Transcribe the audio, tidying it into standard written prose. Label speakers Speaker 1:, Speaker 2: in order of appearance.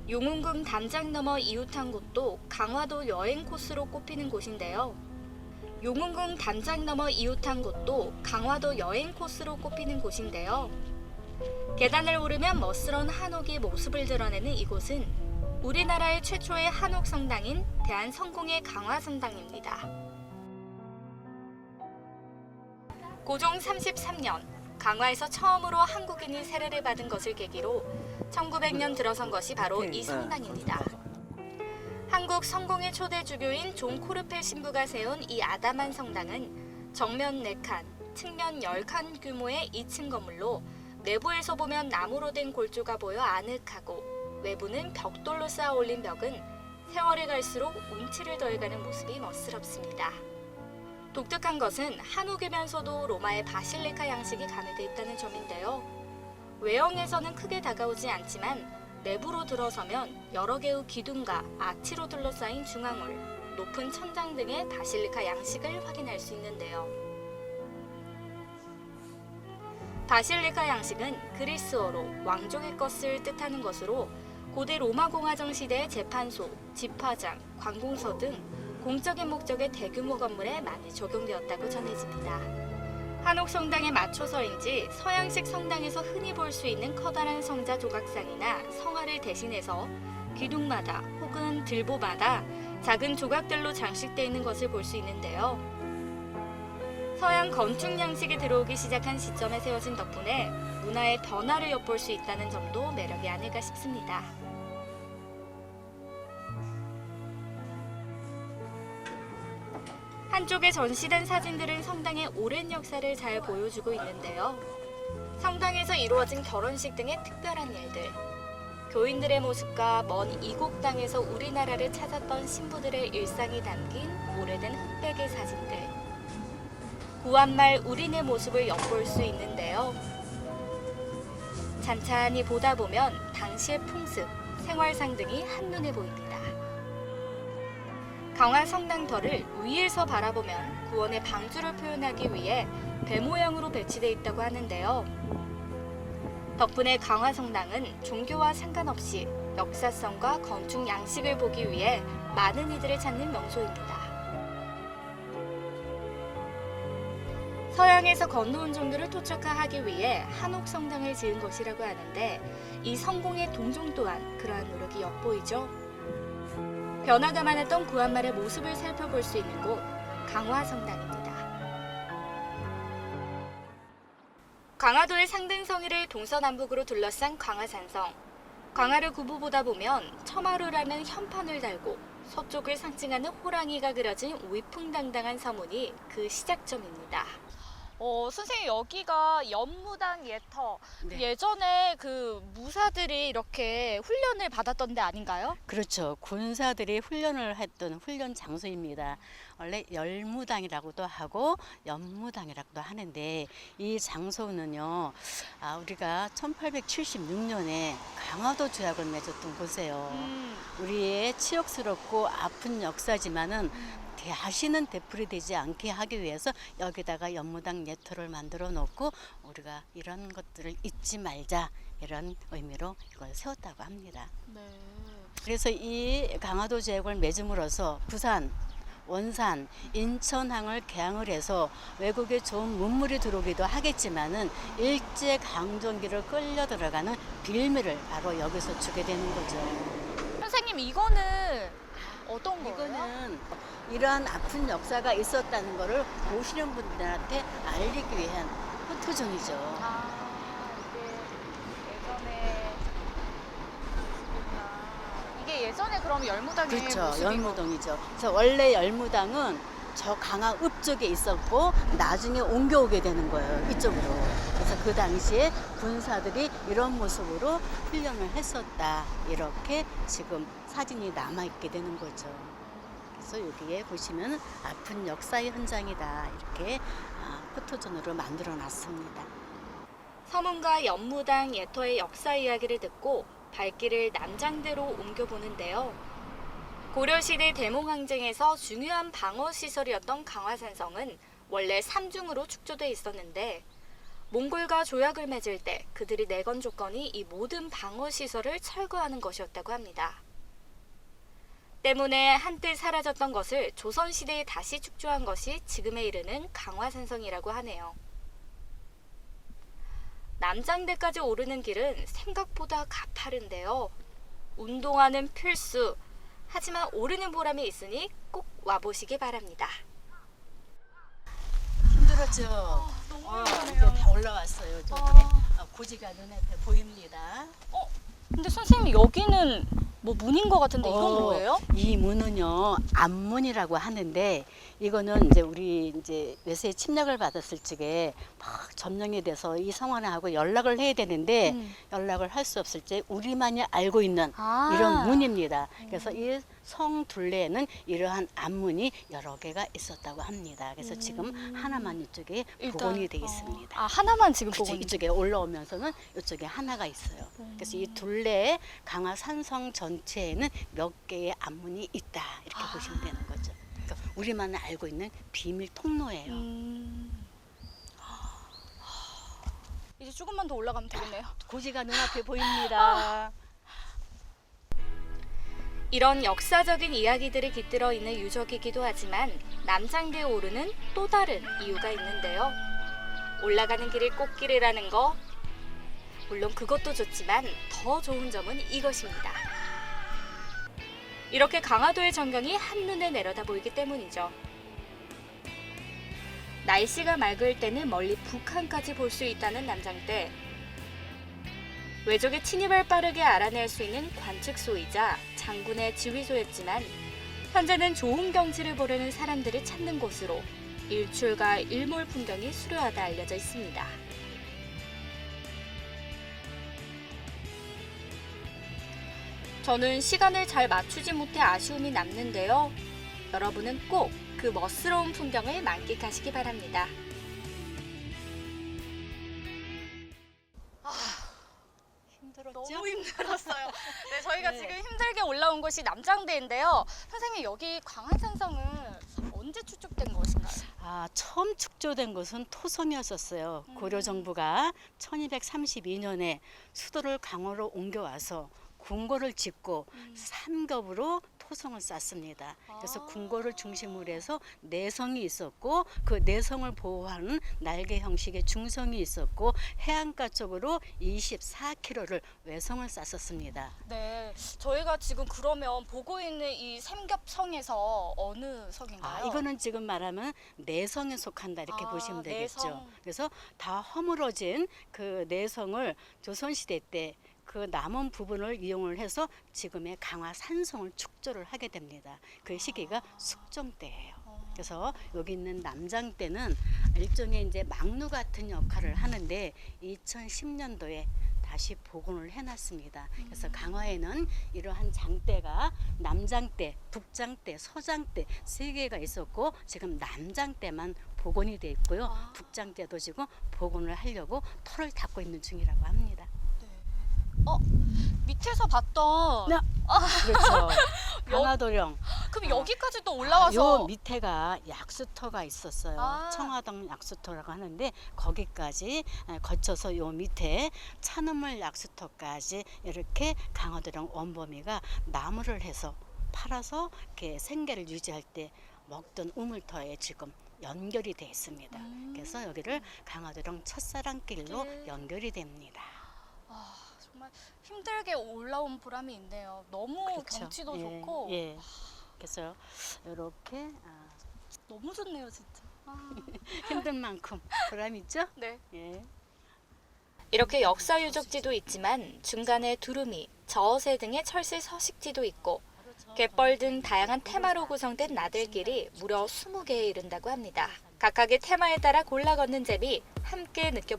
Speaker 1: 용운궁 담장 너머 이웃한 곳도 강화도 여행 코스로 꼽히는 곳인데요. 용운궁 담장 너머 이웃한 곳도 강화도 여행 코스로 꼽히는 곳인데요. 계단을 오르면 멋스런 한옥의 모습을 드러내는 이곳은 우리나라의 최초의 한옥 성당인 대한성공의 강화성당입니다. 고종 33년 강화에서 처음으로 한국인이 세례를 받은 것을 계기로 1900년 들어선 것이 바로 이 성당입니다. 한국 성공의 초대 주교인 존 코르펠 신부가 세운 이 아담한 성당은 정면 4칸, 측면 10칸 규모의 2층 건물로 내부에서 보면 나무로 된 골조가 보여 아늑하고 외부는 벽돌로 쌓아 올린 벽은 세월이 갈수록 운치를 더해가는 모습이 멋스럽습니다. 독특한 것은 한옥이면서도 로마의 바실리카 양식이 가미되어 있다는 점인데요. 외형에서는 크게 다가오지 않지만 내부로 들어서면 여러 개의 기둥과 아치로 둘러싸인 중앙홀, 높은 천장 등의 바실리카 양식을 확인할 수 있는데요. 바실리카 양식은 그리스어로 왕족의 것을 뜻하는 것으로 고대 로마 공화정 시대의 재판소, 집화장, 관공서 등 공적인 목적의 대규모 건물에 많이 적용되었다고 전해집니다. 한옥 성당에 맞춰서인지 서양식 성당에서 흔히 볼 수 있는 커다란 성자 조각상이나 성화를 대신해서 기둥마다 혹은 들보마다 작은 조각들로 장식되어 있는 것을 볼 수 있는데요. 서양 건축 양식이 들어오기 시작한 시점에 세워진 덕분에 문화의 변화를 엿볼 수 있다는 점도 매력이 아닐까 싶습니다. 한쪽에 전시된 사진들은 성당의 오랜 역사를 잘 보여주고 있는데요. 성당에서 이루어진 결혼식 등의 특별한 일들, 교인들의 모습과 먼 이국 땅에서 우리나라를 찾았던 신부들의 일상이 담긴 오래된 흑백의 사진들, 구한말 우린의 모습을 엿볼 수 있는데요. 찬찬히 보다 보면 당시의 풍습, 생활상 등이 한눈에 보입니다. 강화 성당터를 위에서 바라보면 구원의 방주를 표현하기 위해 배 모양으로 배치되어 있다고 하는데요. 덕분에 강화 성당은 종교와 상관없이 역사성과 건축 양식을 보기 위해 많은 이들을 찾는 명소입니다. 서양에서 건너온 종교를 토착화하기 위해 한옥 성당을 지은 것이라고 하는데 이 성공의 동종 또한 그러한 노력이 엿보이죠. 변화가 많았던 구한말의 모습을 살펴볼 수 있는 곳, 강화성당입니다. 강화도의 상등성이를 동서남북으로 둘러싼 강화산성. 강화를 구부보다 보면 처마루라는 현판을 달고 서쪽을 상징하는 호랑이가 그려진 위풍당당한 서문이 그 시작점입니다. 선생님, 여기가 연무당 예터.
Speaker 2: 네.
Speaker 1: 예전에 그 무사들이 이렇게 훈련을 받았던 데 아닌가요?
Speaker 2: 그렇죠. 군사들이 훈련을 했던 훈련 장소입니다. 원래 열무당이라고도 하고 연무당이라고도 하는데 이 장소는요, 우리가 1876년에 강화도 조약을 맺었던 곳이에요. 우리의 치욕스럽고 아픈 역사지만은 다시는 되풀이되지 않게 하기 위해서 여기다가 연무당 예터를 만들어 놓고 우리가 이런 것들을 잊지 말자, 이런 의미로 이걸 세웠다고 합니다.
Speaker 1: 네.
Speaker 2: 그래서 이 강화도 조약을 맺음으로써 부산, 원산, 인천항을 개항을 해서 외국에 좋은 문물이 들어오기도 하겠지만은 일제 강점기를 끌려 들어가는 빌미를 바로 여기서 주게 되는 거죠.
Speaker 1: 선생님, 이거는 어떤 거예요?
Speaker 2: 이거는 이러한 아픈 역사가 있었다는 것을 보시는 분들한테 알리기 위한 포토존이죠.
Speaker 1: 이게 예전에 그럼 열무당의
Speaker 2: 그렇죠.
Speaker 1: 모습이고.
Speaker 2: 열무동이죠. 그래서 원래 열무당은 저 강화 읍쪽에 있었고 나중에 옮겨오게 되는 거예요. 이쪽으로. 그래서 그 당시에 군사들이 이런 모습으로 훈련을 했었다. 이렇게 지금 사진이 남아있게 되는 거죠. 그래서 여기에 보시면 아픈 역사의 현장이다. 이렇게 포토존으로 만들어 놨습니다.
Speaker 1: 서문과 연무당 예터의 역사 이야기를 듣고 발길을 남장대로 옮겨보는데요. 고려시대 대몽항쟁에서 중요한 방어시설이었던 강화산성은 원래 3중으로 축조돼 있었는데 몽골과 조약을 맺을 때 그들이 내건 조건이 이 모든 방어 시설을 철거하는 것이었다고 합니다. 때문에 한때 사라졌던 것을 조선시대에 다시 축조한 것이 지금에 이르는 강화산성이라고 하네요. 남장대까지 오르는 길은 생각보다 가파른데요. 운동화는 필수. 하지만 오르는 보람이 있으니 꼭 와보시기 바랍니다.
Speaker 2: 힘들었죠?
Speaker 1: 너무
Speaker 2: 이제 다 올라왔어요. 저기 고지가 눈앞에 보입니다.
Speaker 1: 근데 선생님 여기는 뭐 문인 것 같은데 이건 뭐예요?
Speaker 2: 이 문은요 암문이라고 하는데 이거는 이제 우리 이제 외세의 침략을 받았을 적에 막 점령이 돼서 이 성원하고 연락을 해야 되는데 연락을 할 수 없을 때 우리만이 알고 있는 이런 문입니다. 그래서 이 성 둘레에는 이러한 암문이 여러 개가 있었다고 합니다. 그래서 지금 하나만 이쪽에 복원이 되어 있습니다.
Speaker 1: 하나만 지금
Speaker 2: 그렇죠. 이쪽에 올라오면서는 이쪽에 하나가 있어요. 그래서 이 둘레에 강화 산성 전체에는 몇 개의 암문이 있다 이렇게 보시면 되는 거죠. 그러니까 우리만 알고 있는 비밀 통로예요.
Speaker 1: 이제 조금만 더 올라가면 되겠네요.
Speaker 2: 고지가 눈앞에 보입니다.
Speaker 1: 이런 역사적인 이야기들이 깃들어 있는 유적이기도 하지만 남장대에 오르는 또 다른 이유가 있는데요. 올라가는 길이 꽃길이라는 거, 물론 그것도 좋지만 더 좋은 점은 이것입니다. 이렇게 강화도의 전경이 한눈에 내려다 보이기 때문이죠. 날씨가 맑을 때는 멀리 북한까지 볼 수 있다는 남장대. 외적의 침입을 빠르게 알아낼 수 있는 관측소이자 장군의 지휘소였지만 현재는 좋은 경치를 보려는 사람들이 찾는 곳으로 일출과 일몰 풍경이 수려하다 알려져 있습니다. 저는 시간을 잘 맞추지 못해 아쉬움이 남는데요. 여러분은 꼭 그 멋스러운 풍경을 만끽하시기 바랍니다.
Speaker 2: 힘들었죠?
Speaker 1: 너무 힘들었어요. 네, 저희가
Speaker 2: 네.
Speaker 1: 지금 힘들게 올라온 곳이 남장대인데요. 선생님 여기 광안산성은 언제 추측된 것인가요?
Speaker 2: 처음 축조된 것은 토성이었었어요. 고려 정부가 1232년에 수도를 강화로 옮겨와서 궁궐을 짓고 삼겹으로 토성을 쌓습니다. 그래서 궁궐을 중심으로 해서 내성이 있었고 그 내성을 보호하는 날개 형식의 중성이 있었고 해안가 쪽으로 24km를 외성을 쌓았습니다.
Speaker 1: 네, 저희가 지금 그러면 보고 있는 이 삼겹성에서 어느 성인가요?
Speaker 2: 이거는 지금 말하면 내성에 속한다 이렇게 보시면 되겠죠.
Speaker 1: 내성.
Speaker 2: 그래서 다 허물어진 그 내성을 조선시대 때 그 남은 부분을 이용을 해서 지금의 강화 산성을 축조를 하게 됩니다. 그 시기가 숙종 때예요. 그래서 여기 있는 남장대는 일종의 이제 막루 같은 역할을 하는데 2010년도에 다시 복원을 해놨습니다. 그래서 강화에는 이러한 장대가 남장대, 북장대, 서장대 세 개가 있었고 지금 남장대만 복원이 돼 있고요. 북장대도 지금 복원을 하려고 터를 닦고 있는 중이라고 합니다.
Speaker 1: 밑에서 봤던
Speaker 2: 그렇죠. 강화도령.
Speaker 1: 그럼 여기까지 또 올라와서
Speaker 2: 요 밑에가 약수터가 있었어요. 청화동 약수터라고 하는데 거기까지 거쳐서 요 밑에 찬우물 약수터까지 이렇게 강화도령 원범이가 나무를 해서 팔아서 이렇게 생계를 유지할 때 먹던 우물터에 지금 연결이 되어 있습니다. 그래서 여기를 강화도령 첫사랑길로 연결이 됩니다.
Speaker 1: 정말 힘들게 올라온 보람이 있네요. 너무
Speaker 2: 그렇죠.
Speaker 1: 경치도
Speaker 2: 예,
Speaker 1: 좋고
Speaker 2: 예. 그래서 이렇게
Speaker 1: 너무 좋네요, 진짜.
Speaker 2: 힘든 만큼 보람 있죠?
Speaker 1: 네.
Speaker 2: 예.
Speaker 1: 이렇게 역사 유적지도 있지만 중간에 두루미, 저어새 등의 철새 서식지도 있고 갯벌 등 다양한 테마로 구성된 나들길이 무려 20개에 이른다고 합니다. 각각의 테마에 따라 골라 걷는 재미 함께 느껴보시죠.